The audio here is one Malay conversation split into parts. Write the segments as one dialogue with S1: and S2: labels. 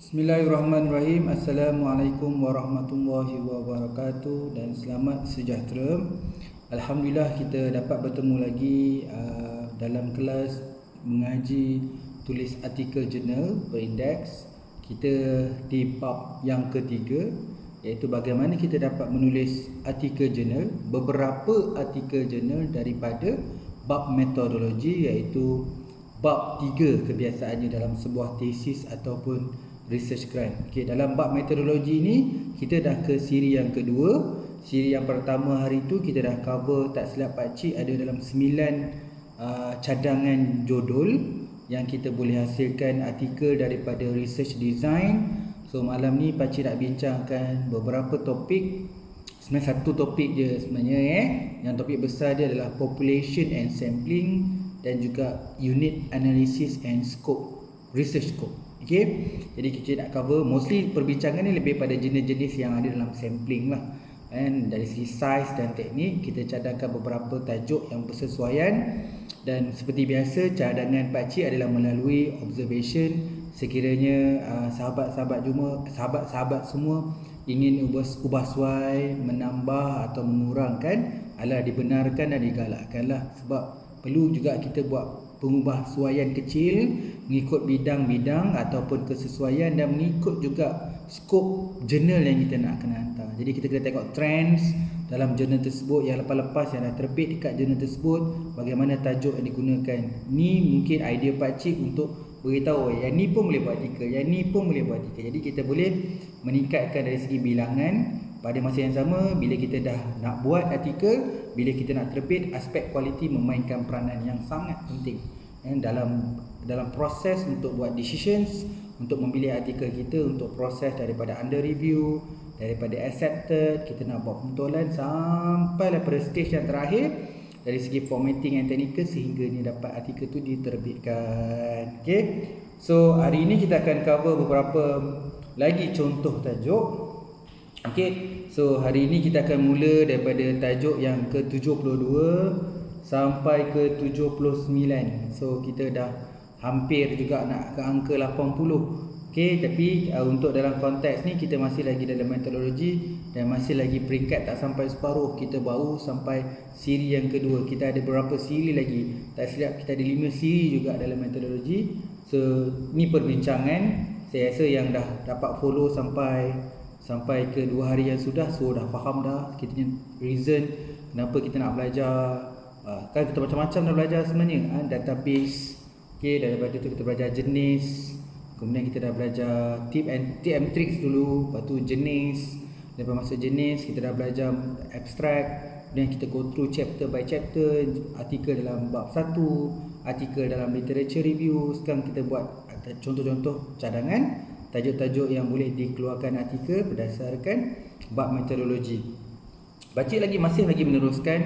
S1: Bismillahirrahmanirrahim. Assalamualaikum warahmatullahi wabarakatuh dan selamat sejahtera. Alhamdulillah kita dapat bertemu lagi dalam kelas mengaji tulis artikel jurnal berindeks. Kita di bab yang ketiga, iaitu bagaimana kita dapat menulis artikel jurnal, beberapa artikel jurnal daripada bab metodologi, iaitu bab 3 kebiasaannya dalam sebuah tesis ataupun research grant. Okey, dalam bab metodologi ni kita dah ke siri yang kedua. Siri yang pertama hari tu kita dah cover, tak silap pakcik, ada dalam 9 cadangan judul yang kita boleh hasilkan artikel daripada research design. So malam ni pakcik nak bincangkan beberapa topik. Sebenarnya satu topik je sebenarnya. Yang topik besar dia adalah population and sampling dan juga unit analysis and scope, research scope. Okay, jadi kita nak cover mostly perbincangan ni lebih pada jenis-jenis yang ada dalam sampling lah. Dan dari segi size dan teknik, kita cadangkan beberapa tajuk yang bersesuaian. Dan seperti biasa, cadangan pakcik adalah melalui observation. Sekiranya sahabat-sahabat semua ingin ubah suai, menambah atau mengurangkan, adalah dibenarkan dan digalakkan lah. Sebab perlu juga kita buat pengubahsuaian kecil mengikut bidang-bidang ataupun kesesuaian dan mengikut juga skop jurnal yang kita nak kena hantar. Jadi kita kena tengok trends dalam jurnal tersebut yang lepas-lepas yang dah terbit dekat jurnal tersebut, bagaimana tajuk yang digunakan. Ni mungkin idea pakcik untuk beritahu yang ni pun boleh buat artikel, yang ni pun boleh buat artikel. Jadi kita boleh meningkatkan dari segi bilangan. Pada masa yang sama, bila kita dah nak buat artikel, bila kita nak terbit, aspek kualiti memainkan peranan yang sangat penting dalam proses untuk buat decisions, untuk memilih artikel kita, untuk proses daripada under review, daripada accepted, kita nak buat pentolan sampai pada stage yang terakhir dari segi formatting and technical sehingga ni dapat artikel tu diterbitkan. Okay, so hari ini kita akan cover beberapa lagi contoh tajuk. Okey, so hari ini kita akan mula daripada tajuk yang ke-72 sampai ke-79. So kita dah hampir juga nak ke angka 80. Okey, tapi untuk dalam konteks ni kita masih lagi dalam metodologi dan masih lagi peringkat tak sampai separuh. Kita baru sampai siri yang kedua. Kita ada beberapa siri lagi. Tak silap kita ada 5 siri juga dalam metodologi. So ni perbincangan. Saya rasa yang dah dapat follow sampai ke 2 hari yang sudah, so dah faham dah kita punya reason kenapa kita nak belajar. Kan kita macam-macam dah belajar sebenarnya, database. Okey, daripada tu kita belajar jenis, kemudian kita dah belajar tip and tricks dulu, lepas tu jenis. Lepas masuk jenis kita dah belajar abstract, kemudian kita go through chapter by chapter, artikel dalam bab 1, artikel dalam literature review. Sekarang kita buat contoh-contoh cadangan tajuk-tajuk yang boleh dikeluarkan artikel berdasarkan bab metodologi. Pakcik masih lagi meneruskan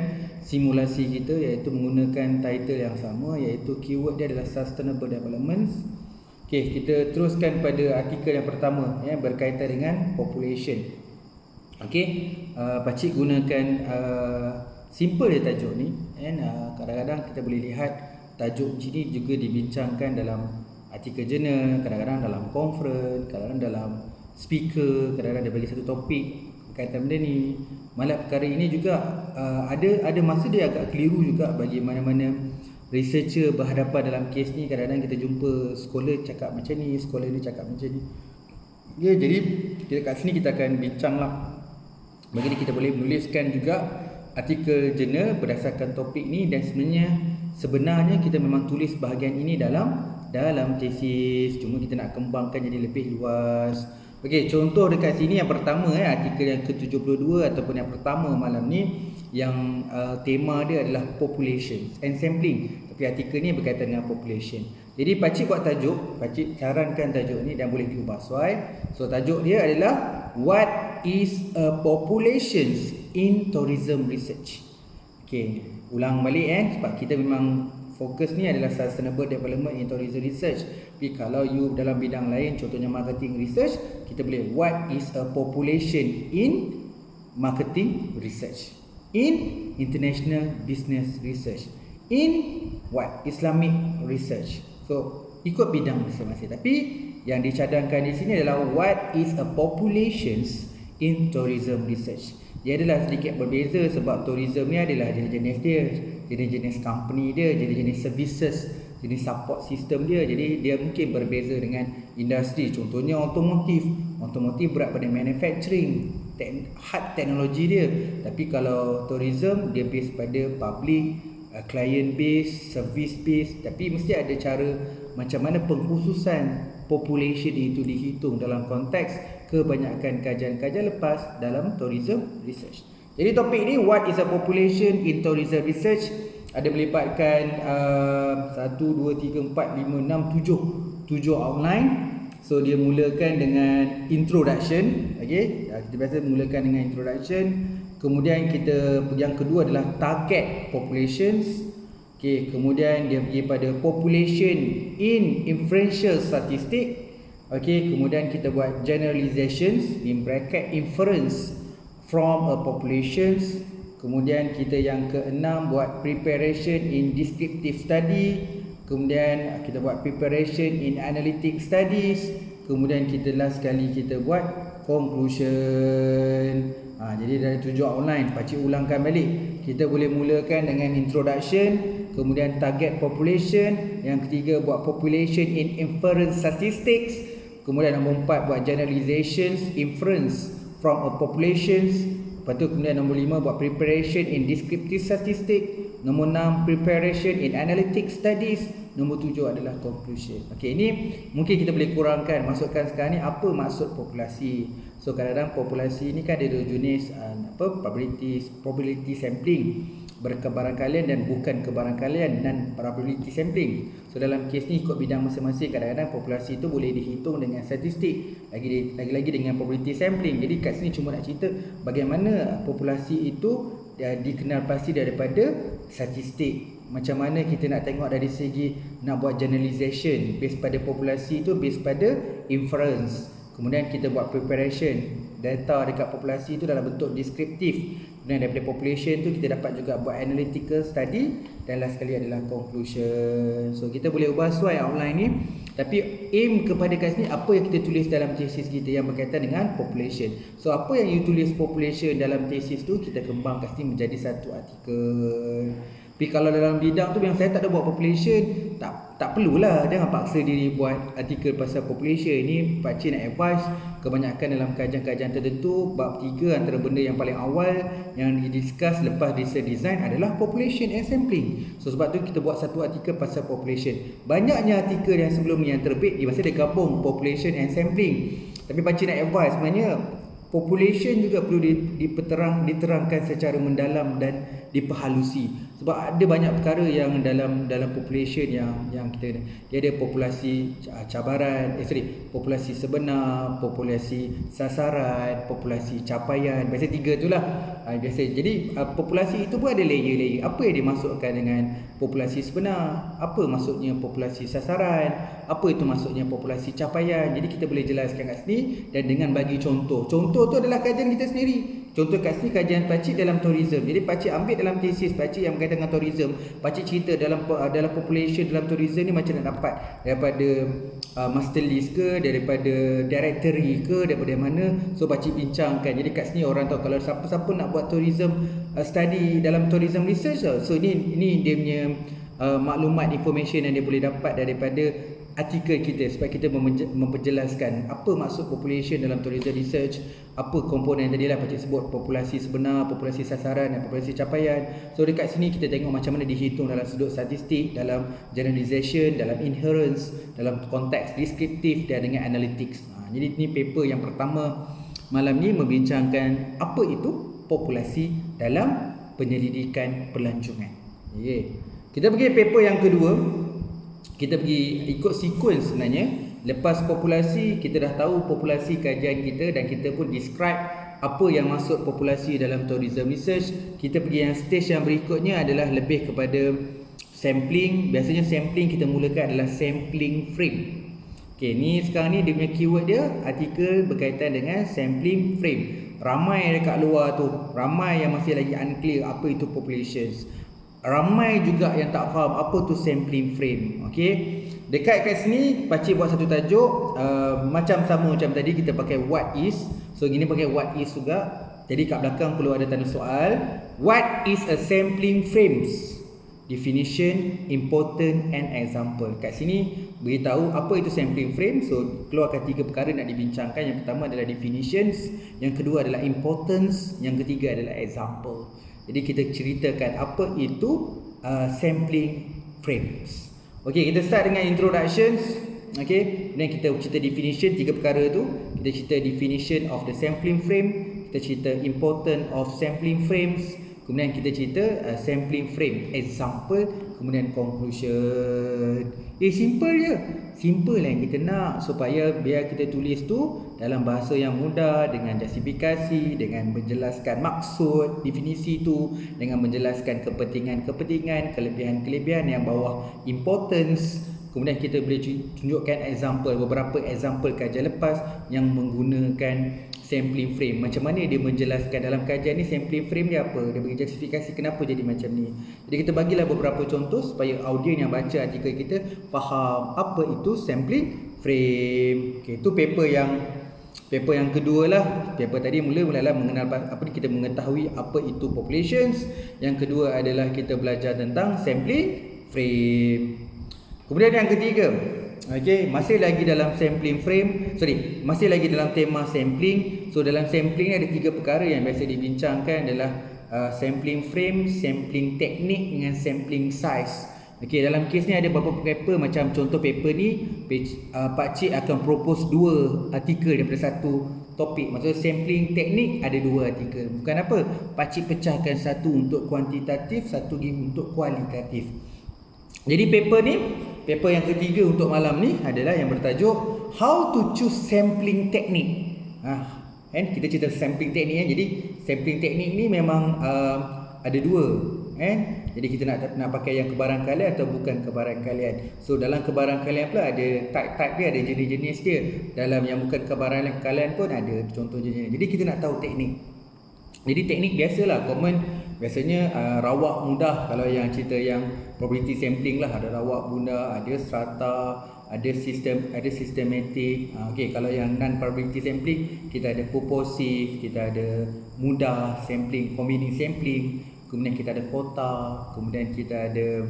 S1: simulasi kita, iaitu menggunakan title yang sama, iaitu keyword dia adalah sustainable development. Okey, kita teruskan pada artikel yang pertama berkaitan dengan population. Okey, pakcik gunakan simple dia tajuk ni. Kadang-kadang kita boleh lihat tajuk sini juga dibincangkan dalam artikel jurnal, kadang-kadang dalam conference, kadang-kadang dalam speaker, kadang-kadang dia bagi satu topik berkaitan benda ni. Malah perkara ini juga ada masa dia agak keliru juga bagi mana-mana researcher berhadapan dalam kes ni. Kadang-kadang kita jumpa scholar cakap macam ni, scholar ni cakap macam ni. Ya, jadi kat sini kita akan bincang lah. Bagi kita boleh menuliskan juga artikel jurnal berdasarkan topik ni, dan sebenarnya kita memang tulis bahagian ini dalam tesis, cuma kita nak kembangkan jadi lebih luas. Okey, contoh dekat sini yang pertama, artikel yang ke-72 ataupun yang pertama malam ni, yang tema dia adalah population and sampling. Tapi artikel ni berkaitan dengan population. Jadi pakcik buat tajuk, pakcik sarankan tajuk ni dan boleh diubah suai. So tajuk dia adalah What is a population in tourism research. Okey, ulang balik sebab kita memang fokus ni adalah sustainable development in tourism research. Tapi kalau you dalam bidang lain, contohnya marketing research, kita boleh what is a population in marketing research, in international business research, in Islamic research. So ikut bidang masing-masing. Tapi yang dicadangkan di sini adalah what is a populations in tourism research. Dia adalah sedikit berbeza sebab tourism ni adalah jenis-jenis dia, jenis-jenis company dia, jenis-jenis services, jenis support system dia. Jadi dia mungkin berbeza dengan industri. Contohnya otomotif. Otomotif berat pada manufacturing, hard teknologi dia. Tapi kalau tourism dia base pada public, client base, service base. Tapi mesti ada cara macam mana pengkhususan population itu dihitung dalam konteks kebanyakan kajian-kajian lepas dalam tourism research. Jadi topik ni what is a population in tourism research ada melibatkan 1 2 3 4 5 6 7 outline. So dia mulakan dengan introduction, okey. Kita biasa mulakan dengan introduction. Kemudian kita yang kedua adalah target populations. Okey, kemudian dia pergi pada population in inferential statistic. Okey, kemudian kita buat generalizations in bracket inference from a populations. Kemudian kita yang keenam buat preparation in descriptive study. Kemudian kita buat preparation in analytic studies. Kemudian kita last sekali kita buat conclusion. Jadi dari 7 outline, pakcik ulangkan balik. Kita boleh mulakan dengan introduction, kemudian target population, yang ketiga buat population in inference statistics. Kemudian nombor 4 buat generalizations, inference from a populations. Lepas tu kemudian nombor 5 buat preparation in descriptive statistic. Nombor 6 preparation in analytic studies. Nombor 7 adalah conclusion. Okey, ini mungkin kita boleh kurangkan, masukkan sekarang ni apa maksud populasi. So kadang-kadang populasi ni kan ada dua jenis, probability sampling, berkebarangkalian dan bukan kebarangkalian, dan probability sampling. So dalam kes ni ikut bidang masing-masing, kadang-kadang populasi itu boleh dihitung dengan statistik, lagi-lagi dengan probability sampling. Jadi kat sini cuma nak cerita bagaimana populasi itu dikenal pasti daripada statistik. Macam mana kita nak tengok dari segi nak buat generalization based pada populasi itu, based pada inference. Kemudian kita buat preparation data dekat populasi itu dalam bentuk deskriptif. Kemudian daripada population tu kita dapat juga buat analytical study, dan last sekali adalah conclusion. So kita boleh ubah sesuai outline ni, tapi aim kepada kat sini apa yang kita tulis dalam thesis kita yang berkaitan dengan population. So apa yang you tulis population dalam thesis tu kita kembang kat sini menjadi satu artikel. Tapi kalau dalam bidang tu yang saya tak ada buat population, tak perlulah, jangan paksa diri buat artikel pasal population. Ini pakcik nak advice kebanyakan dalam kajian-kajian tertentu, bab 3 antara benda yang paling awal yang didiscuss lepas research design adalah population and sampling. So sebab tu kita buat satu artikel pasal population. Banyaknya artikel yang sebelum ni yang terbit dia masih ada gabung population and sampling. Tapi pakcik nak advice sebenarnya population juga perlu diterangkan secara mendalam dan diperhalusi. Sebab ada banyak perkara yang dalam population yang kita dia ada populasi cabaran, populasi sebenar, populasi sasaran, populasi capaian. Biasa 3 itulah. Biasa. Jadi populasi itu pun ada layer-layer. Apa yang dimasukkan dengan populasi sebenar? Apa maksudnya populasi sasaran? Apa itu maksudnya populasi capaian? Jadi kita boleh jelaskan kat sini dan dengan bagi contoh. Contoh tu adalah kajian kita sendiri. Contoh kat sini kajian pakcik dalam tourism. Jadi pakcik ambil dalam thesis pakcik yang berkaitan dengan tourism. Pakcik cerita dalam population dalam tourism ni macam nak dapat daripada master list ke, daripada directory ke, daripada mana. So pakcik bincangkan. Jadi kat sini orang tahu kalau siapa-siapa nak buat tourism study dalam tourism research. So ini dia punya maklumat, information yang dia boleh dapat daripada artikel kita, supaya kita memperjelaskan apa maksud population dalam tourism research, apa komponen tadi lah pakcik sebut, populasi sebenar, populasi sasaran dan populasi capaian. So dekat sini kita tengok macam mana dihitung dalam sudut statistik, dalam generalization, dalam inference, dalam konteks deskriptif dan dengan analytics. Jadi ini paper yang pertama malam ni membincangkan apa itu populasi dalam penyelidikan pelancongan. Kita pergi paper yang kedua. Kita pergi ikut sequence sebenarnya. Lepas populasi, kita dah tahu populasi kajian kita dan kita pun describe apa yang masuk populasi dalam tourism research. Kita pergi yang stage yang berikutnya adalah lebih kepada sampling. Biasanya sampling kita mulakan adalah sampling frame. Okey, ni sekarang ni dia punya keyword dia artikel berkaitan dengan sampling frame. Ramai dekat luar tu, ramai yang masih lagi unclear apa itu populations. Ramai juga yang tak faham apa tu sampling frame. Okey. Dekat kat sini pakcik buat satu tajuk macam sama macam tadi kita pakai what is. So gini pakai what is juga. Jadi kat belakang perlu ada tanda soal. What is a sampling frames? Definition, important and example. Kat sini beritahu apa itu sampling frame. So keluarkan 3 perkara nak dibincangkan. Yang pertama adalah definitions, yang kedua adalah importance, yang ketiga adalah example. Jadi kita ceritakan apa itu sampling frames. Okey, kita start dengan introductions. Okey, kemudian kita cerita definition 3 perkara tu. Kita cerita definition of the sampling frame, kita cerita important of sampling frames, kemudian kita cerita sampling frame example, kemudian conclusion. Simple je. Simple yang kita nak supaya biar kita tulis tu dalam bahasa yang mudah, dengan justifikasi, dengan menjelaskan maksud definisi tu, dengan menjelaskan kepentingan-kepentingan, kelebihan-kelebihan yang bawah importance. Kemudian kita boleh tunjukkan example, beberapa example kajian lepas yang menggunakan sampling frame. Macam mana dia menjelaskan dalam kajian ni sampling frame dia apa, dia bagi justifikasi kenapa jadi macam ni. Jadi kita bagilah beberapa contoh supaya audiens yang baca artikel kita faham apa itu sampling frame. Okey, itu paper yang kedua lah. Paper tadi mulalah mengenal apa ni, kita mengetahui apa itu populations. Yang kedua adalah kita belajar tentang sampling frame. Kemudian yang ketiga, okey, masih lagi dalam sampling frame. Masih lagi dalam tema sampling. So dalam sampling ni ada 3 perkara yang biasa dibincangkan adalah sampling frame, sampling teknik dengan sampling size. Okey, dalam kes ni ada beberapa paper, macam contoh paper ni pakcik akan propose 2 artikel daripada satu topik. Maksudnya sampling teknik ada 2 artikel. Bukan apa, pakcik pecahkan satu untuk kuantitatif, satu lagi untuk kualitatif. Jadi paper yang ketiga untuk malam ni adalah yang bertajuk How to Choose Sampling Technique. Kan kita cerita sampling teknik kan. Jadi sampling teknik ni memang ada 2 kan. Jadi kita nak pakai yang kebarangkalian atau bukan kebarangkalian. So dalam kebarangkalian pula ada type-type dia, ada jenis-jenis dia. Dalam yang bukan kebarangkalian pun ada contoh jenis. Jadi kita nak tahu teknik. Jadi teknik biasalah common, biasanya rawak mudah. Kalau yang cerita yang probability sampling lah, ada rawak mudah, ada strata, ada systematic. Okey, kalau yang non probability sampling kita ada purposive, kita ada mudah sampling, combining sampling, kemudian kita ada kota, kemudian kita ada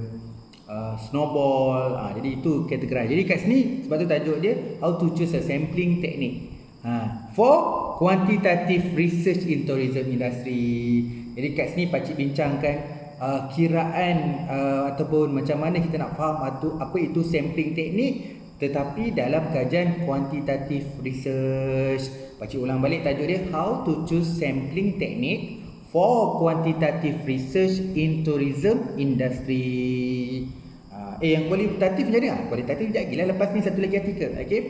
S1: snowball. Jadi itu kategori. Jadi kat sini sebab tu tajuk dia How to Choose a Sampling Technique for Quantitative Research in Tourism Industry. Jadi kat sini pakcik bincangkan kiraan ataupun macam mana kita nak faham apa itu sampling teknik, tetapi dalam kajian quantitative research. Pakcik ulang balik tajuk dia How to Choose Sampling Technique for Quantitative Research in Tourism Industry. Yang kualitatif macam mana? Kualitatif sekejap lagi lah, lepas ni satu lagi artikel. Okey.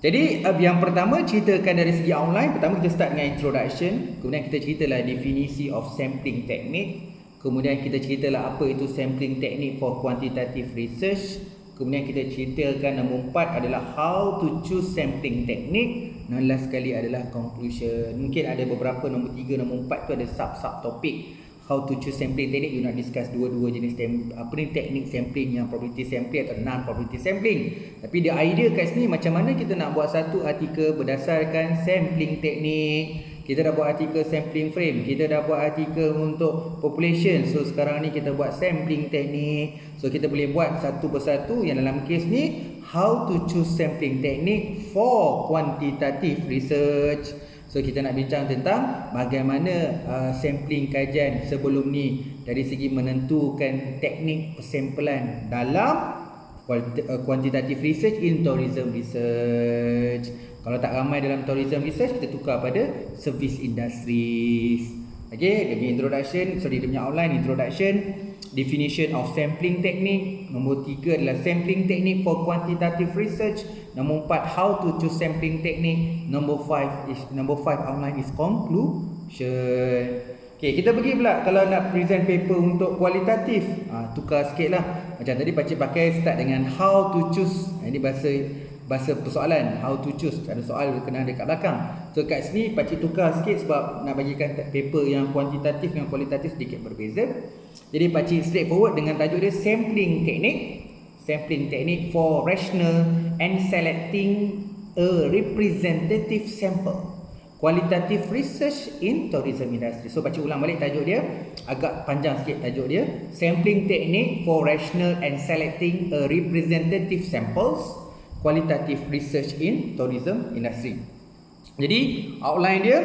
S1: Jadi yang pertama ceritakan dari segi outline. Pertama kita start dengan introduction, kemudian kita ceritalah definisi of sampling technique, kemudian kita ceritalah apa itu sampling technique for quantitative research, kemudian kita ceritakan nombor 4 adalah how to choose sampling technique, dan last sekali adalah conclusion. Mungkin ada beberapa nombor 3, nombor 4 tu ada sub topik. How to choose sampling technique, you nak discuss dua-dua jenis teknik sampling, yang probability sampling atau non probability sampling. Tapi dia idea kat sini macam mana kita nak buat satu artikel berdasarkan sampling teknik. Kita dah buat artikel sampling frame, kita dah buat artikel untuk population. So sekarang ni kita buat sampling teknik. So kita boleh buat satu persatu. Yang dalam kes ni how to choose sampling technique for quantitative research. So kita nak bincang tentang bagaimana sampling kajian sebelum ni dari segi menentukan teknik persamplan dalam quantitative research in tourism research. Kalau tak ramai dalam tourism research, kita tukar pada service industries. Okay, dia punya introduction, dia punya outline, introduction, definition of sampling technique. Nombor 3 adalah sampling technique for quantitative research. Nombor 4 how to choose sampling technique. Nombor 5 outline is conclusion. Okay, kita pergi pula kalau nak present paper untuk kualitatif. Tukar sikit lah. Macam tadi pakcik pakai start dengan how to choose. Ini bahasa persoalan, how to choose. Ada soal kena dekat belakang. So kat sini pakcik tukar sikit sebab nak bagikan paper yang kuantitatif dengan kualitatif sedikit berbeza. Jadi pakcik straightforward dengan tajuk dia sampling technique. sampling technique for rational and selecting a representative sample. Qualitative research in tourism industry. So baca ulang balik tajuk dia, agak panjang sikit tajuk dia. Sampling technique for rational and selecting a representative samples. Qualitative research in tourism industry. Jadi outline dia,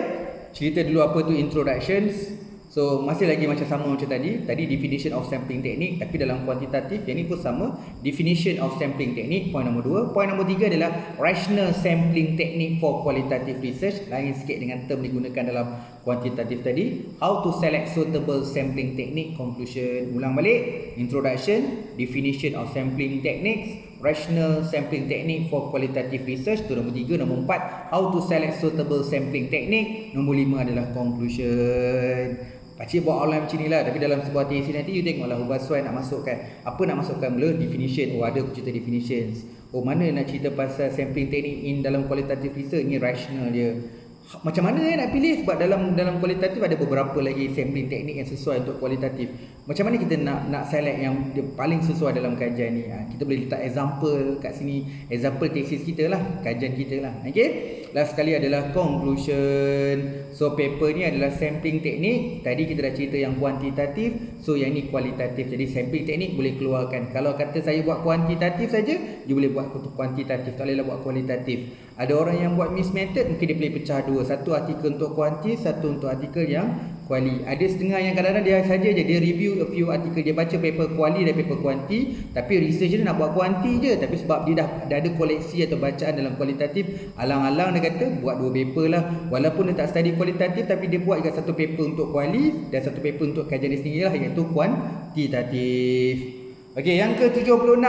S1: cerita dulu apa tu introductions. So masih lagi macam sama macam tadi definition of sampling technique, tapi dalam kuantitatif yang ni pun sama, definition of sampling technique, point nombor 2. Point nombor 3 adalah rational sampling technique for qualitative research, lain sikit dengan term digunakan dalam kuantitatif tadi. How to select suitable sampling technique, conclusion. Ulang balik, introduction, definition of sampling techniques, rational sampling technique for qualitative research, tu nombor 3. Nombor 4, how to select suitable sampling technique. Nombor 5 adalah conclusion. Pakcik buat outline macam ni lah, tapi dalam sebuah tesis nanti you tengoklah Ubaswan nak masukkan apa, nak masukkan mula definition. Oh ada aku cerita definitions. Oh mana nak cerita pasal sampling technique in dalam qualitative research, ni rational dia. Macam mana nak pilih, sebab dalam kualitatif ada beberapa lagi sampling teknik yang sesuai untuk kualitatif. Macam mana kita nak select yang dia paling sesuai dalam kajian ni? Kita boleh letak example kat sini, example tesis kita lah, kajian kita lah. Okey. Last sekali adalah conclusion. So paper ni adalah sampling teknik. Tadi kita dah cerita yang kuantitatif, so yang ni kualitatif. Jadi sampling teknik boleh keluarkan. Kalau kata saya buat kuantitatif saja, you boleh buat kuantitatif, tak bolehlah buat kualitatif. Ada orang yang buat mixed method, mungkin dia boleh pecah dua. Satu artikel untuk kuanti, satu untuk artikel yang kuali. Ada setengah yang kadang-kadang dia saja je, dia review a few artikel, dia baca paper kuali dan paper kuanti, tapi research dia nak buat kuanti je. Tapi sebab dia dah ada koleksi atau bacaan dalam kualitatif, alang-alang dia kata buat dua paper lah. Walaupun dia tak study kualitatif, tapi dia buat juga satu paper untuk kuali dan satu paper untuk kajian dia sendiri lah, iaitu kuantitatif. Okey, yang ke-76.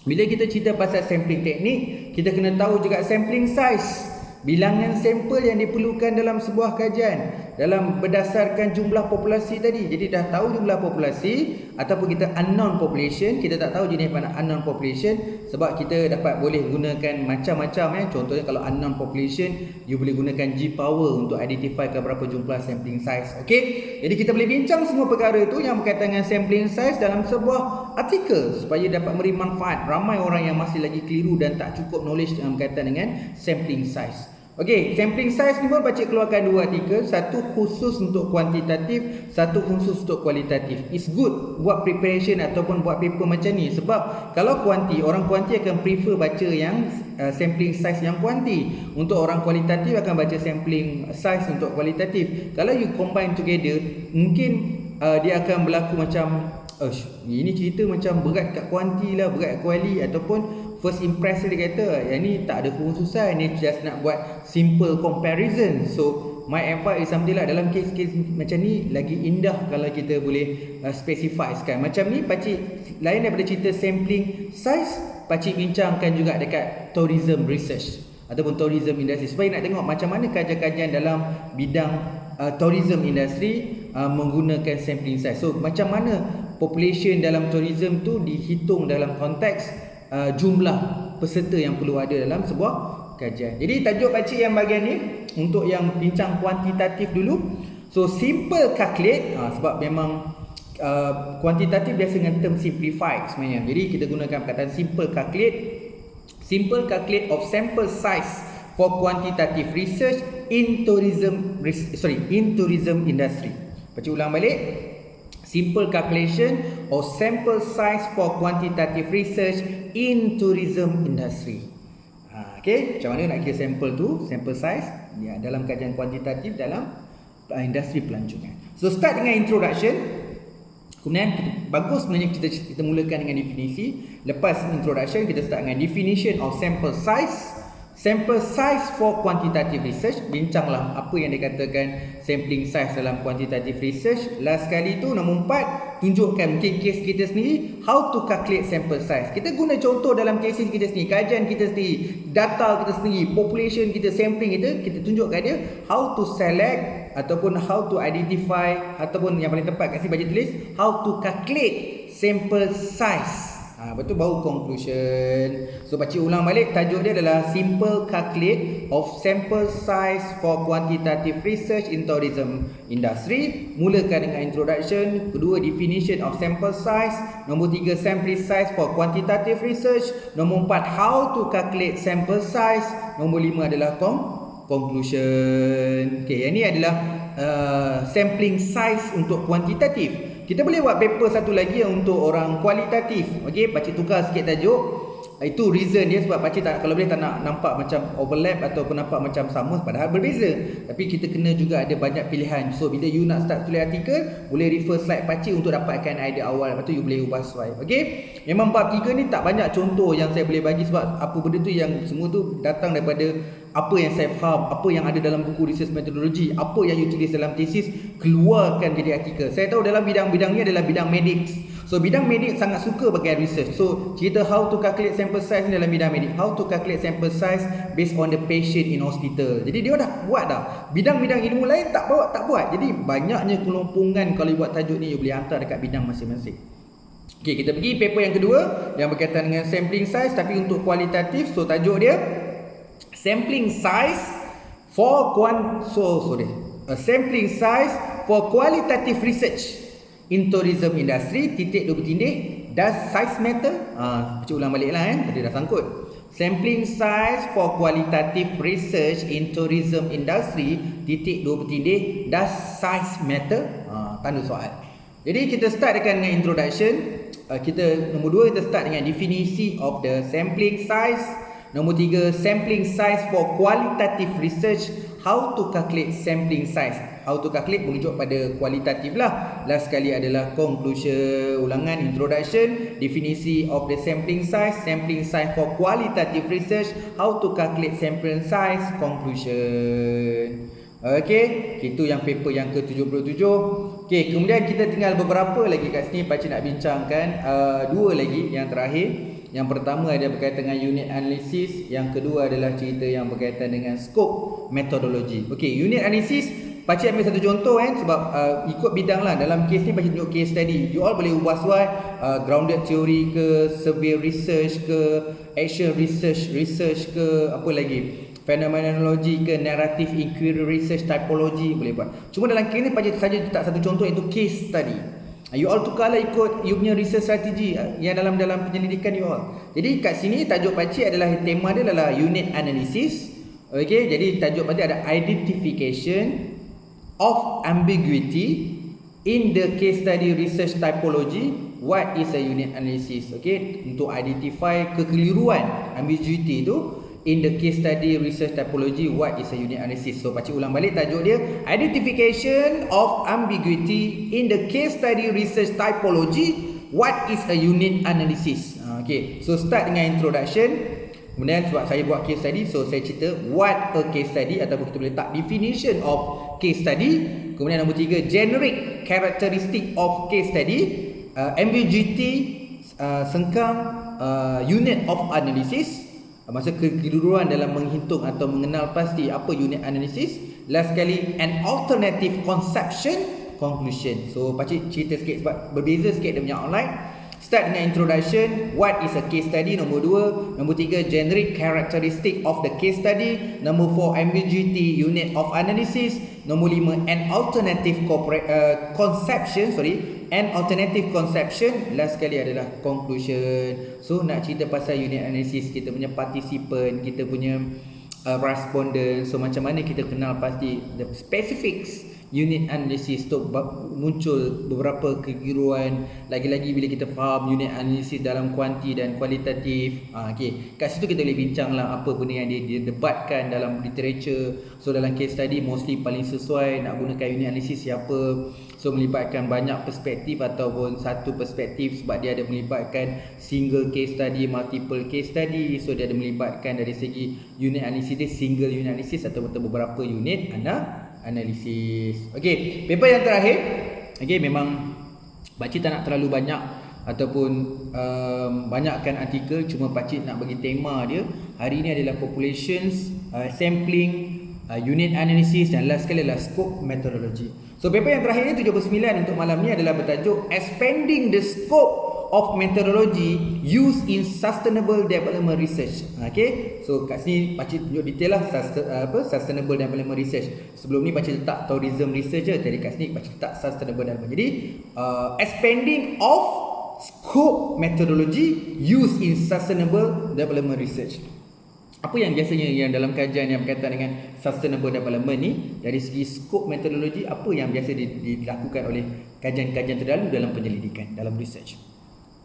S1: Bila kita cerita pasal sampling teknik, kita kena tahu juga sampling size, bilangan sampel yang diperlukan dalam sebuah kajian dalam berdasarkan jumlah populasi tadi. Jadi dah tahu jumlah populasi ataupun kita unknown population, kita tak tahu jenis mana unknown population, sebab kita dapat boleh gunakan macam-macam. Contohnya kalau unknown population, you boleh gunakan G power untuk identify berapa jumlah sampling size. Okey, jadi kita boleh bincang semua perkara itu yang berkaitan dengan sampling size dalam sebuah artikel supaya dapat memberi manfaat. Ramai orang yang masih lagi keliru dan tak cukup knowledge dalam berkaitan dengan sampling size. Okey, sampling size ni pun pakcik keluarkan dua artikel, satu khusus untuk kuantitatif, satu khusus untuk kualitatif. It's good buat preparation ataupun buat paper macam ni, sebab kalau kuanti, orang kuanti akan prefer baca yang sampling size yang kuanti. Untuk orang kualitatif akan baca sampling size untuk kualitatif. Kalau you combine together, mungkin dia akan berlaku macam ini cerita macam berat kat kuanti lah, berat kat kuali, ataupun first impression dia kata yang ni tak ada khususan, ni just nak buat simple comparison. So my advice is something lah, dalam kes-kes macam ni lagi indah kalau kita boleh specify sekali. Macam ni pakcik lain daripada cerita sampling size, pakcik bincangkan juga dekat tourism research ataupun tourism industry, supaya nak tengok macam mana kajian-kajian dalam bidang tourism industry menggunakan sampling size. So macam mana population dalam tourism tu dihitung dalam konteks jumlah peserta yang perlu ada dalam sebuah kajian. Jadi tajuk pakcik yang bahagian ni untuk yang bincang kuantitatif dulu. So simple calculate, sebab memang kuantitatif biasa dengan term simplified sebenarnya. Jadi kita gunakan perkataan simple calculate. Simple calculate of sample size for quantitative research in tourism industry. Pakcik ulang balik. Simple calculation of sample size for quantitative research in tourism industry. Okey, macam mana nak kira sampel tu, sample size ya, dalam kajian kuantitatif dalam industri pelancongan. So start dengan introduction. Kemudian bagus sebenarnya kita mulakan dengan definisi. Lepas introduction kita start dengan definition of sample size. Sample size for quantitative research, bincanglah apa yang dikatakan sampling size dalam quantitative research. Last kali tu nombor 4, tunjukkan mungkin case kita sendiri how to calculate sample size. Kita guna contoh dalam cases kita sendiri, kajian kita sendiri, data kita sendiri, population kita, sampling kita tunjukkan dia how to select ataupun how to identify, ataupun yang paling tepat kat sini baca tulis how to calculate sample size. Betul, baru conclusion. So pakcik ulang balik, tajuk dia adalah simple calculate of sample size for quantitative research in tourism industry. Mulakan dengan introduction, kedua definition of sample size, nombor 3 sample size for quantitative research, nombor 4 how to calculate sample size, nombor 5 adalah conclusion. Okey, yang ni adalah sampling size untuk kuantitatif. Kita boleh buat paper satu lagi yang untuk orang kualitatif. Okey, pakcik tukar sikit tajuk. Itu reason dia sebab pakcik tak, kalau boleh tak nak nampak macam overlap ataupun nampak macam sama padahal berbeza. Tapi kita kena juga ada banyak pilihan. So bila you nak start tulis artikel, boleh refer slide pakcik untuk dapatkan idea awal. Lepas tu you boleh ubah slide. Okey. Memang bab 3 ni tak banyak contoh yang saya boleh bagi sebab apa benda tu yang semua tu datang daripada apa yang saya faham, apa yang ada dalam buku research methodology, apa yang you tulis dalam tesis, keluarkan jadi artikel. Saya tahu dalam bidang-bidang ni adalah bidang medik. So bidang medik sangat suka pakai research. So cerita how to calculate sample size ni dalam bidang medik. How to calculate sample size based on the patient in hospital. Jadi dia dah buat dah. Bidang-bidang ilmu lain tak buat. Jadi banyaknya kelompongan kalau you buat tajuk ni, you boleh hantar dekat bidang masing-masing. Okey, kita pergi paper yang kedua yang berkaitan dengan sampling size tapi untuk kualitatif. So tajuk dia sampling size for sampling size for qualitative research in tourism industry does size matter? Baca ulang balik lah tadi dah sangkut. Sampling size for qualitative research in tourism industry does size matter? Tanda soal. Jadi kita start dengan introduction. Nombor 2 kita start dengan definisi of the sampling size. Nombor 3 sampling size for qualitative research. How to calculate sampling size. How to calculate merujuk pada kualitatif lah. Last sekali adalah conclusion. Ulangan, introduction, definisi of the sampling size for qualitative research, how to calculate sampling size, conclusion. Okey, itu yang paper yang ke-77. Okey, kemudian kita tinggal beberapa lagi kat sini pakcik nak bincangkan. 2 lagi yang terakhir. Yang pertama ada berkaitan dengan unit analysis, yang kedua adalah cerita yang berkaitan dengan scope metodologi. Okey, unit analysis pakcik ambil satu contoh sebab ikut bidang lah. Dalam case ni pakcik tunjuk case study. You all boleh ubah slide, grounded theory ke, survey research ke, action research ke, apa lagi, phenomenology ke, narrative inquiry research, typology, boleh buat. Cuma dalam case ni pakcik saja letak satu contoh iaitu case study. You all tukarlah ikut you punya research strategy yang dalam penyelidikan you all. Jadi kat sini tajuk pakcik adalah, tema dia adalah unit analysis. Okey, jadi tajuk pakcik ada identification of ambiguity in the case study research typology. What is a unit analysis? Okey, untuk identify kekeliruan, ambiguity tu in the case study research typology, what is a unit analysis? So pakcik ulang balik tajuk dia, identification of ambiguity in the case study research typology, what is a unit analysis? Okay, so start dengan introduction. Kemudian sebab saya buat case study, so saya cerita what a case study, ataupun kita boleh letak definition of case study. Kemudian nombor 3, generic characteristic of case study, ambiguity, sengkang, unit of analysis, masa kekeliruan dalam menghitung atau mengenal pasti apa unit analysis. Last sekali, an alternative conception, conclusion. So pakcik cerita sikit sebab berbeza sikit dia punya outline. Start dengan introduction, what is a case study, nombor 2. Nombor 3, generic characteristic of the case study. Nombor 4, ambiguity, unit of analysis. Nombor 5, an alternative conception. Last sekali adalah conclusion. So nak cerita pasal unit analysis, kita punya participant, kita punya respondent. So macam mana kita kenal pasti the specifics unit analysis tu muncul beberapa kekeliruan. Lagi-lagi bila kita faham unit analysis dalam kuanti dan kualitatif. Okay, kat situ kita boleh bincang lah apa benda yang didebatkan dalam literature. So dalam case study mostly paling sesuai nak gunakan unit analysis siapa. So melibatkan banyak perspektif ataupun satu perspektif sebab dia ada melibatkan single case study, multiple case study. So dia ada melibatkan dari segi unit analysis dia single unit analysis ataupun beberapa unit analisis. Okey, paper yang terakhir. Okey, memang pakcik tak nak terlalu banyak ataupun banyakkan artikel, cuma pakcik nak bagi tema dia hari ini adalah populations, sampling, unit analysis dan last sekali adalah scope methodology. So paper yang terakhir ni 79 untuk malam ni adalah bertajuk expanding the scope of methodology used in sustainable development research. Okay, so kat sini pakcik tunjuk detail lah sustainable development research. Sebelum ni pakcik letak tourism research je, jadi kat sini pakcik letak sustainable development. Jadi expanding of scope methodology used in sustainable development research. Apa yang biasanya yang dalam kajian yang berkaitan dengan sustainable development ni, dari segi skop metodologi, apa yang biasa dilakukan oleh kajian-kajian terdahulu dalam penyelidikan, dalam research.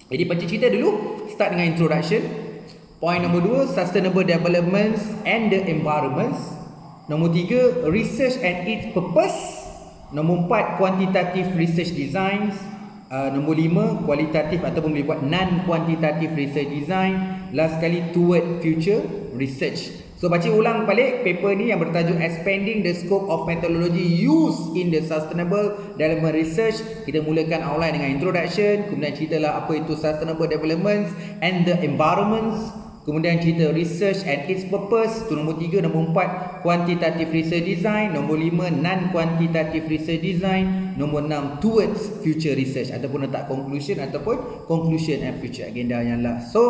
S1: Jadi pakcik cerita dulu, start dengan introduction. Point nombor 2, sustainable developments and the environments. Nombor 3, research and its purpose. Nombor 4, quantitative research designs. Nombor 5, kualitatif ataupun boleh buat non-quantitative research design. Last sekali, toward future research. So baca ulang balik paper ni yang bertajuk Expanding the Scope of Methodology Used in the Sustainable Development Research. Kita mulakan outline dengan introduction, kemudian ceritalah apa itu sustainable developments and the environments. Kemudian cerita research and its purpose. Itu nombor 3. Nombor 4, quantitative research design. Nombor 5, non-quantitative research design. Nombor 6, towards future research, ataupun letak conclusion ataupun conclusion and future agenda yang last. So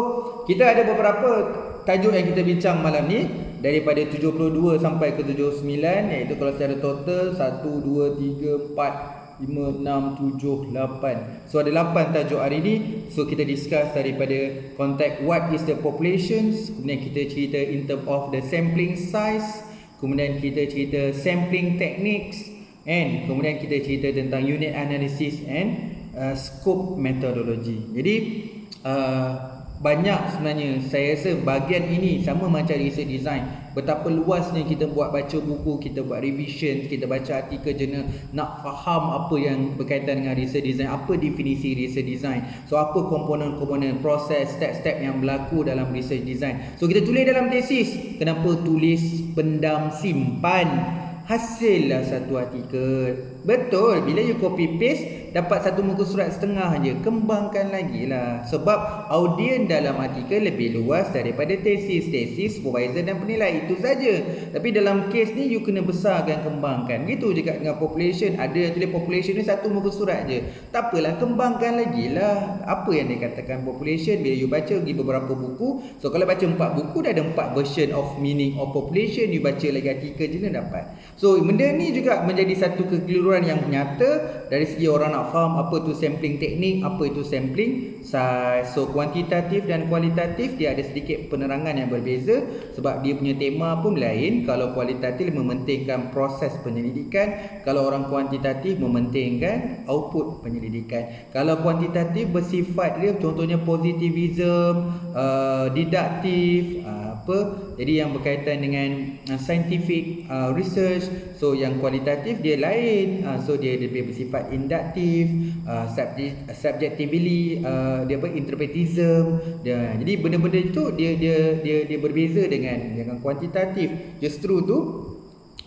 S1: kita ada beberapa tajuk yang kita bincang malam ni, daripada 72 sampai ke 79, iaitu kalau secara total 1, 2, 3, 4, 5, 6, 7, 8. So ada 8 tajuk hari ni. So kita discuss daripada konteks what is the populations, kemudian kita cerita in term of the sampling size, kemudian kita cerita sampling techniques, and kemudian kita cerita tentang unit analysis and scope methodology. Jadi banyak sebenarnya, saya rasa bahagian ini sama macam research design. Betapa luasnya kita baca buku, kita buat revision, kita baca artikel jurnal, nak faham apa yang berkaitan dengan research design, apa definisi research design. So apa komponen-komponen, proses, step-step yang berlaku dalam research design. So kita tulis dalam tesis. Kenapa tulis pendam simpan? Hasillah satu artikel. Betul, bila you copy paste dapat satu muka surat setengah je, kembangkan lagi lah. Sebab audien dalam artikel lebih luas daripada tesis, supervisor dan penilai, itu saja. Tapi dalam kes ni you kena besarkan, kembangkan. Gitu juga dengan population. Ada yang tulis population ni satu muka surat je, tak apalah, kembangkan lagi lah apa yang dikatakan population. Bila you baca pergi beberapa buku, so kalau baca 4 buku dah ada 4 version of meaning of population. You baca lagi artikel je nak dapat. So benda ni juga menjadi satu kekeliruan yang nyata dari segi orang nak faham apa tu sampling teknik, apa itu sampling size. So kuantitatif dan kualitatif dia ada sedikit penerangan yang berbeza, sebab dia punya tema pun lain. Kalau kualitatif mementingkan proses penyelidikan, kalau orang kuantitatif mementingkan output penyelidikan. Kalau kuantitatif bersifat dia contohnya positivism, didaktif, jadi yang berkaitan dengan scientific research. So yang kualitatif dia lain, so dia lebih bersifat induktif, subjectively, dia interpretism dia. Jadi benda-benda itu dia berbeza dengan kuantitatif. Justru tu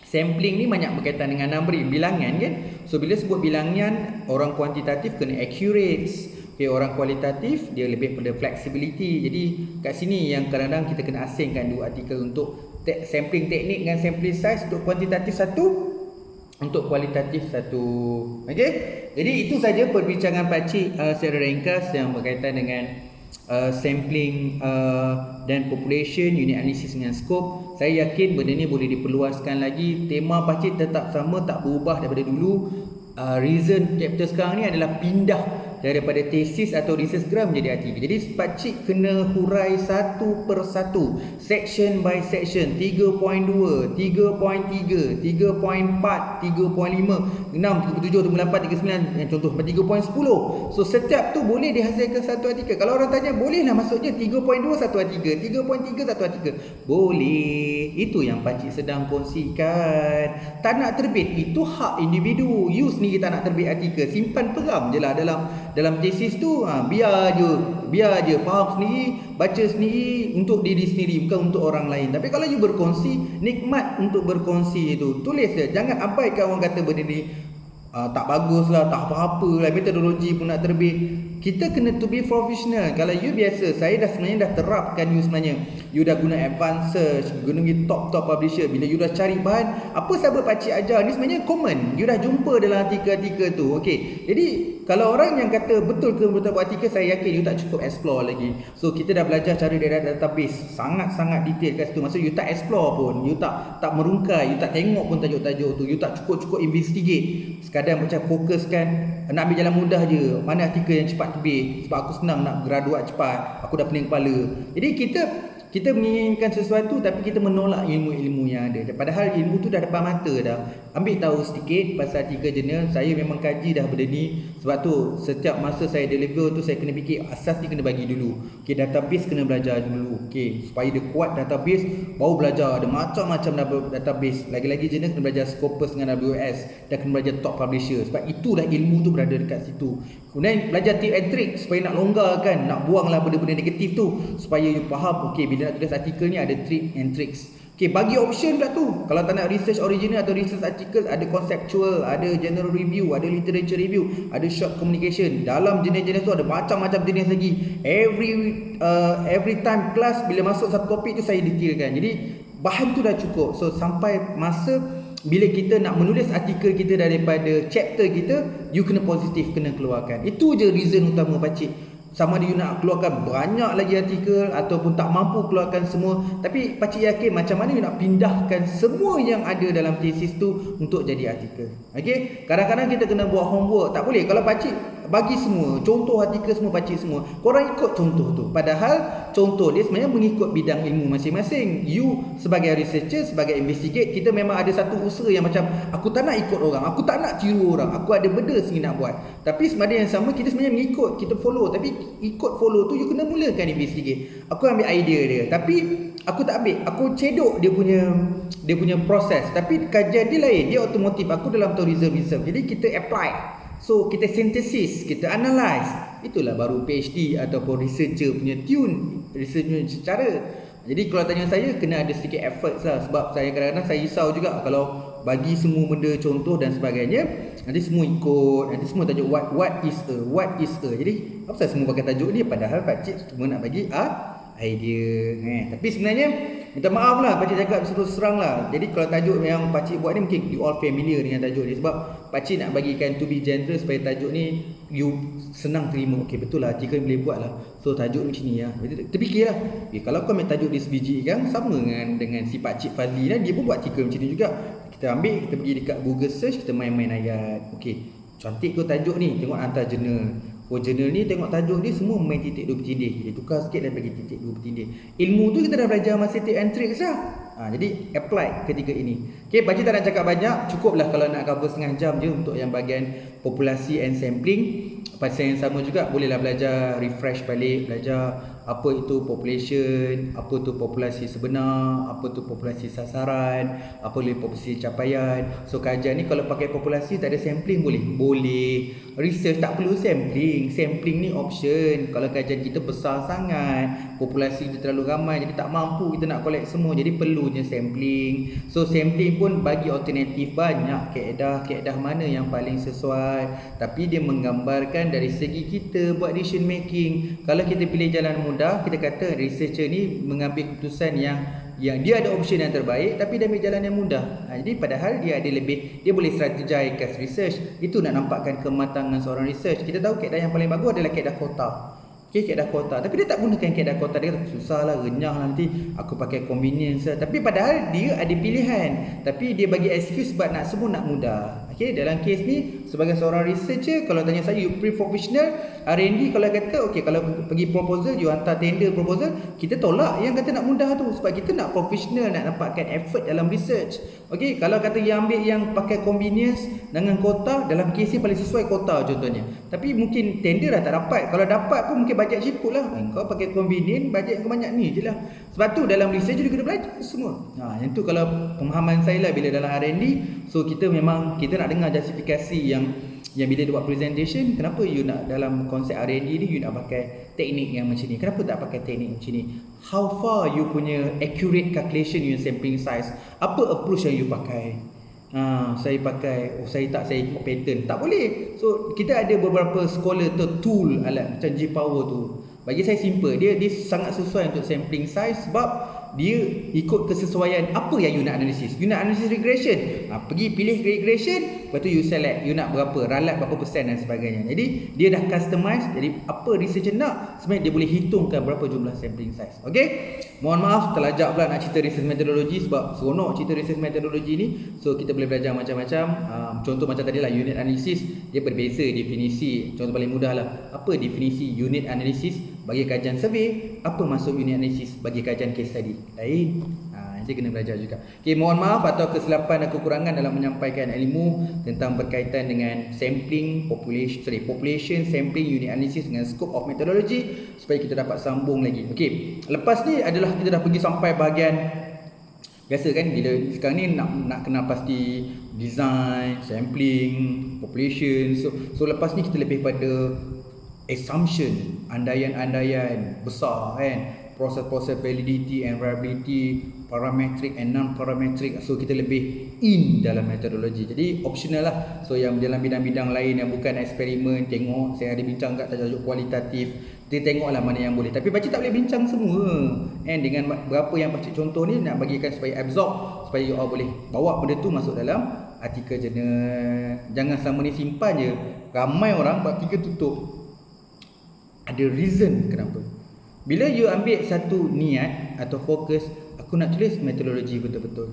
S1: sampling ni banyak berkaitan dengan numbering, bilangan kan. So bila sebut bilangan, orang kuantitatif kena accurate. Okay, orang kualitatif dia lebih pada flexibility. Jadi kat sini yang kadang-kadang kita kena asingkan dua artikel, untuk sampling teknik dengan sampling size. Untuk kuantitatif satu, untuk kualitatif satu. Okey. Jadi itu saja perbincangan pakcik secara ringkas yang berkaitan dengan sampling dan population, unit analisis dengan scope. Saya yakin benda ni boleh diperluaskan lagi. Tema pakcik tetap sama, tak berubah daripada dulu. Reason chapter sekarang ni adalah pindah daripada tesis atau research grant menjadi artikel. Jadi pakcik kena hurai satu persatu, section by section, 3.2, 3.3, 3.4, 3.5, 6, 37, 38, 39, yang contoh 3.10. So setiap tu boleh dihasilkan satu artikel. Kalau orang tanya, boleh lah, maksudnya 3.2 satu artikel, 3.3 satu artikel. Boleh. Itu yang pakcik sedang kongsikan. Tak nak terbit, itu hak individu. You sendiri tak nak terbit artikel, simpan peram je lah dalam tesis tu. Biar je faham sendiri, baca sendiri, untuk diri sendiri, bukan untuk orang lain. Tapi kalau you berkongsi, nikmat untuk berkongsi itu. Tulis je, jangan abaikan orang kata benda ni tak bagus lah, tak apa-apa lah, metodologi pun nak terbit. Kita kena to be professional. Kalau you biasa, saya sebenarnya dah terapkan you sebenarnya. you dah guna advanced search, guna top publisher. Bila you dah cari bahan, apa sahabat pakcik ajar ni sebenarnya common, you dah jumpa dalam artikel-artikel tu. Okey, jadi kalau orang yang kata betul ke betul buat artikel, saya yakin you tak cukup explore lagi. So kita dah belajar cara dia database sangat-sangat detail kat situ. Maksud you tak explore pun, you tak merungkai, you tak tengok pun tajuk-tajuk tu, you tak cukup investigate. Sekadar macam fokuskan nak ambil jalan mudah je, mana artikel yang cepat terbit sebab aku senang nak graduate cepat, aku dah pening kepala. Jadi kita menginginkan sesuatu tapi kita menolak ilmu-ilmu yang ada. Padahal ilmu tu dah depan mata dah. Ambil tahu sedikit pasal artikel jurnal. Saya memang kaji dah benda ni. Sebab tu setiap masa saya deliver tu saya kena fikir asas ni kena bagi dulu. Okey, database kena belajar dulu. Okey, supaya dia kuat database baru belajar. Ada macam-macam database. Lagi-lagi jurnal kena belajar Scopus dengan AWS dan kena belajar top publisher. Sebab itulah ilmu tu berada dekat situ. Kemudian belajar tip and trick supaya nak longgarkan, nak buanglah benda-benda negatif tu supaya you faham. Okey, bila nak tulis artikel ni ada trick and tricks. Okey, bagi option pula tu. Kalau tak nak research original atau research article, ada conceptual, ada general review, ada literature review, ada short communication. Dalam jenis-jenis tu ada macam-macam jenis lagi. Every time class bila masuk satu topik tu saya detailkan. Jadi bahan tu dah cukup. So sampai masa bila kita nak menulis artikel kita daripada chapter kita, you kena positif, kena keluarkan. Itu je reason utama pakcik. Sama ada you nak keluarkan banyak lagi artikel ataupun tak mampu keluarkan semua, tapi pakcik yakin macam mana you nak pindahkan semua yang ada dalam tesis tu untuk jadi artikel. Okey, kadang-kadang kita kena buat homework. Tak boleh kalau pakcik bagi semua contoh artikel semua pakcik semua, korang ikut contoh tu. Padahal contoh dia sebenarnya mengikut bidang ilmu masing-masing. You sebagai researcher, sebagai investigate, kita memang ada satu usaha yang macam aku tak nak ikut orang, aku tak nak tiru orang, aku ada benda sendiri nak buat. Tapi sebenarnya yang sama kita sebenarnya mengikut, kita follow. Tapi ikut follow tu you kena mulakan investigate. Aku ambil idea dia, tapi aku tak ambil, aku cedok dia punya proses. Tapi kajian dia lain, dia otomotif, aku dalam tourism. Jadi kita apply. So kita synthesis, kita analyse. Itulah baru PhD ataupun researcher punya tune, researcher punya cara. Jadi kalau tanya saya, kena ada sedikit effort lah. Sebab saya kadang-kadang saya risau juga kalau bagi semua benda contoh dan sebagainya, nanti semua ikut, nanti semua tajuk what is a. Jadi apa pasal semua pakai tajuk ni, padahal pakcik cuma nak bagi idea. Tapi sebenarnya minta maaf lah pakcik cakap terus serang lah. Jadi kalau tajuk yang pakcik buat ni mungkin you all familiar dengan tajuk ni. Sebab pakcik nak bagikan to be general supaya tajuk ni you senang terima. Okey, betul lah, artikel boleh buat lah. So tajuk ni macam ni lah. Terfikirlah, kalau kau ambil tajuk di sebiji kan, sama dengan si pakcik Fazli lah, dia pun buat artikel macam ni juga. Kita ambil, kita pergi dekat Google search, kita main-main ayat. Okey, cantik ke tajuk ni, tengok hantar jurnal. Oh, jurnal ni tengok tajuk dia semua main titik 2 bertindih. Dia tukar sikit dan bagi titik 2 bertindih. Ilmu tu kita dah belajar masa tip and tricks lah. Jadi apply ketiga ini. Okey, pakcik tak nak cakap banyak, cukuplah kalau nak cover setengah jam je untuk yang bahagian populasi and sampling. Pasal yang sama juga bolehlah belajar, refresh balik, belajar apa itu population, apa tu populasi sebenar, apa tu populasi sasaran, apa itu populasi capaian. So kajian ni kalau pakai populasi tak ada sampling boleh. Research tak perlu sampling ni option. Kalau kajian kita besar sangat, populasi kita terlalu ramai, jadi tak mampu kita nak collect semua, jadi perlunya sampling. So sampling pun bagi alternatif banyak, kaedah mana yang paling sesuai. Tapi dia menggambarkan dari segi kita buat decision making. Kalau kita pilih jalan mudah, kita kata researcher ni mengambil keputusan yang dia ada option yang terbaik tapi dia ambil jalan yang mudah. Jadi padahal dia ada lebih, dia boleh strategize research. Itu nak nampakkan kematangan seorang research. Kita tahu kaedah yang paling bagus adalah kaedah kota. Kaedah kota, tapi dia tak gunakan kaedah kota. Dia kata susah lah, renyah lah, nanti aku pakai convenience lah. Tapi padahal dia ada pilihan, tapi dia bagi excuse sebab nak semua nak mudah. Dalam kes ni sebagai seorang researcher, kalau tanya saya, you pre-professional R&D, kalau kata kalau pergi proposal, you hantar tender proposal, kita tolak yang kata nak mudah tu. Sebab kita nak professional, nak nampakkan effort dalam research. Kalau kata yang ambil yang pakai convenience dengan kota, dalam kes ni paling sesuai kota contohnya. Tapi mungkin tender dah tak dapat. Kalau dapat pun mungkin bajet ciput lah. Kau pakai convenient, bajet kau banyak ni je lah. Sebab tu dalam research dia kena belajar semua. Yang tu kalau pemahaman saya lah bila dalam R&D. So kita memang, kita nak dengar justifikasi yang bila dia buat presentation, kenapa you nak dalam konsep R&D ni you nak pakai teknik yang macam ni, kenapa tak pakai teknik macam ni, how far you punya accurate calculation your sampling size, apa approach yang you pakai. Saya pakai, saya ikut pattern, tak boleh. So kita ada beberapa scholar tu tool alat macam G-Power tu. Bagi saya simple, dia sangat sesuai untuk sampling size sebab dia ikut kesesuaian apa yang you nak analisis. You nak analisis regression, pergi pilih regression, lepas tu you select you nak berapa, ralat berapa persen dan sebagainya. Jadi dia dah customize. Jadi apa researcher nak, sebenarnya dia boleh hitungkan berapa jumlah sampling size. Okay, mohon maaf terlajak pula nak cerita research methodology sebab seronok cerita research methodology ni. So kita boleh belajar macam-macam. Contoh macam tadi lah, unit analysis, dia berbeza definisi. Contoh paling mudah lah, apa definisi unit analysis bagi kajian survey, apa maksud unit analysis bagi kajian case study lain. Nanti kena belajar juga. Okay, mohon maaf atau kesilapan dan kekurangan dalam menyampaikan ilmu tentang berkaitan dengan sampling population sampling unit analysis dengan scope of methodology, supaya kita dapat sambung lagi. Okay, lepas ni adalah kita dah pergi sampai bahagian biasa kan, bila sekarang ni nak kenal pasti design, sampling, population. So lepas ni kita lebih pada assumption, andaian-andaian besar kan, proses-proses validity and reliability, parametric and non-parametric. So kita lebih in dalam metodologi. Jadi optional lah. So yang dalam bidang-bidang lain yang bukan eksperimen, tengok saya ada bincang kat tajuk kualitatif, kita tengoklah mana yang boleh. Tapi pakcik tak boleh bincang semua kan, dengan berapa yang pakcik contoh ni nak bagikan supaya absorb, supaya you all boleh bawa benda tu masuk dalam artikel jurnal. Jangan selama ni simpan je. Ramai orang buat artikel tutup, ada reason kenapa. Bila you ambil satu niat atau fokus, aku nak tulis metodologi betul-betul.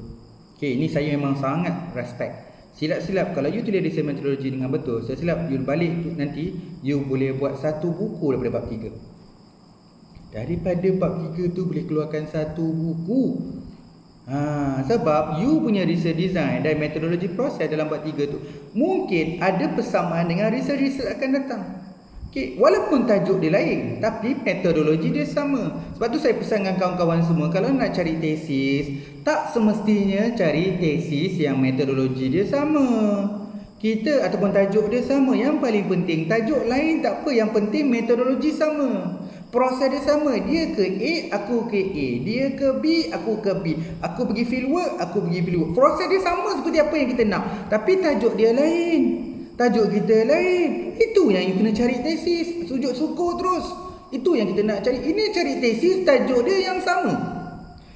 S1: Okay, ini saya memang sangat respect. Silap-silap kalau you tulis research metodologi dengan betul, silap you balik nanti you boleh buat satu buku daripada bab 3. Daripada bab 3 tu boleh keluarkan satu buku. Sebab you punya research design dan metodologi proses dalam bab 3 tu mungkin ada persamaan dengan research akan datang. Okay, walaupun tajuk dia lain, tapi metodologi dia sama. Sebab tu saya pesan dengan kawan-kawan semua, kalau nak cari tesis, tak semestinya cari tesis yang metodologi dia sama. Kita ataupun tajuk dia sama. Yang paling penting, tajuk lain tak apa, yang penting metodologi sama. Proses dia sama. Dia ke A, aku ke A. Dia ke B, aku ke B. Aku pergi fieldwork, aku pergi fieldwork. Proses dia sama seperti apa yang kita nak, tapi tajuk dia lain. Tajuk kita lain. Itu yang you kena cari tesis. Sujud syukur terus. Itu yang kita nak cari. Ini cari tesis, tajuk dia yang sama.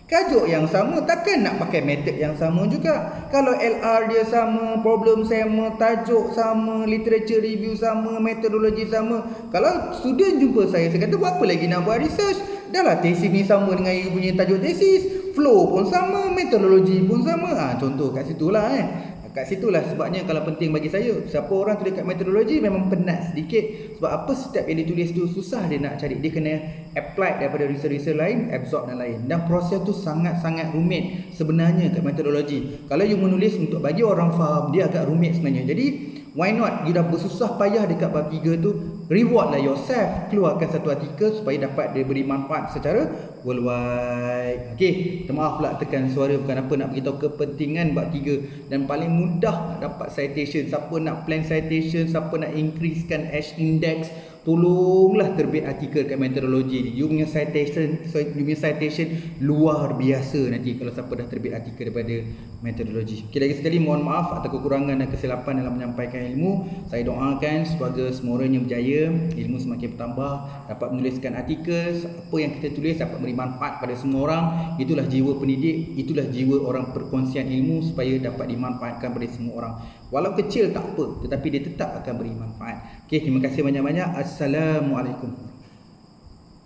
S1: Tajuk yang sama, takkan nak pakai metod yang sama juga. Kalau LR dia sama, problem sama, tajuk sama, literature review sama, metodologi sama. Kalau student jumpa saya kata buat apa lagi nak buat research? Dah lah tesis ni sama dengan you punya tajuk tesis, flow pun sama, metodologi pun sama. Contoh kat situ lah kat situlah sebabnya kalau penting bagi saya, siapa orang tulis kat metodologi memang penat sedikit. Sebab apa, setiap yang ditulis tu susah dia nak cari. Dia kena apply daripada research lain, absorb dan lain. Dan proses tu sangat-sangat rumit sebenarnya kat metodologi. Kalau you menulis untuk bagi orang faham, dia agak rumit sebenarnya. Jadi why not, you dah bersusah payah dekat bab 3 tu, reward lah yourself, keluarkan satu artikel supaya dapat dia beri manfaat secara worldwide. Okay, maaf pula tekan suara, bukan apa, nak beritahu kepentingan bab 3 dan paling mudah nak dapat citation. Siapa nak plan citation, siapa nak increasekan H index, tolonglah terbit artikel kat metodologi ni. You punya citation luar biasa nanti kalau siapa dah terbit artikel daripada metodologi. Okay, lagi sekali mohon maaf atas kekurangan dan kesilapan dalam menyampaikan ilmu. Saya doakan semoga semua orangnya berjaya, ilmu semakin bertambah, dapat menuliskan artikel, apa yang kita tulis dapat beri manfaat pada semua orang. Itulah jiwa pendidik, itulah jiwa orang perkongsian ilmu, supaya dapat dimanfaatkan pada semua orang. Walau kecil tak apa, tetapi dia tetap akan beri manfaat. Okay, terima kasih banyak-banyak. Assalamualaikum.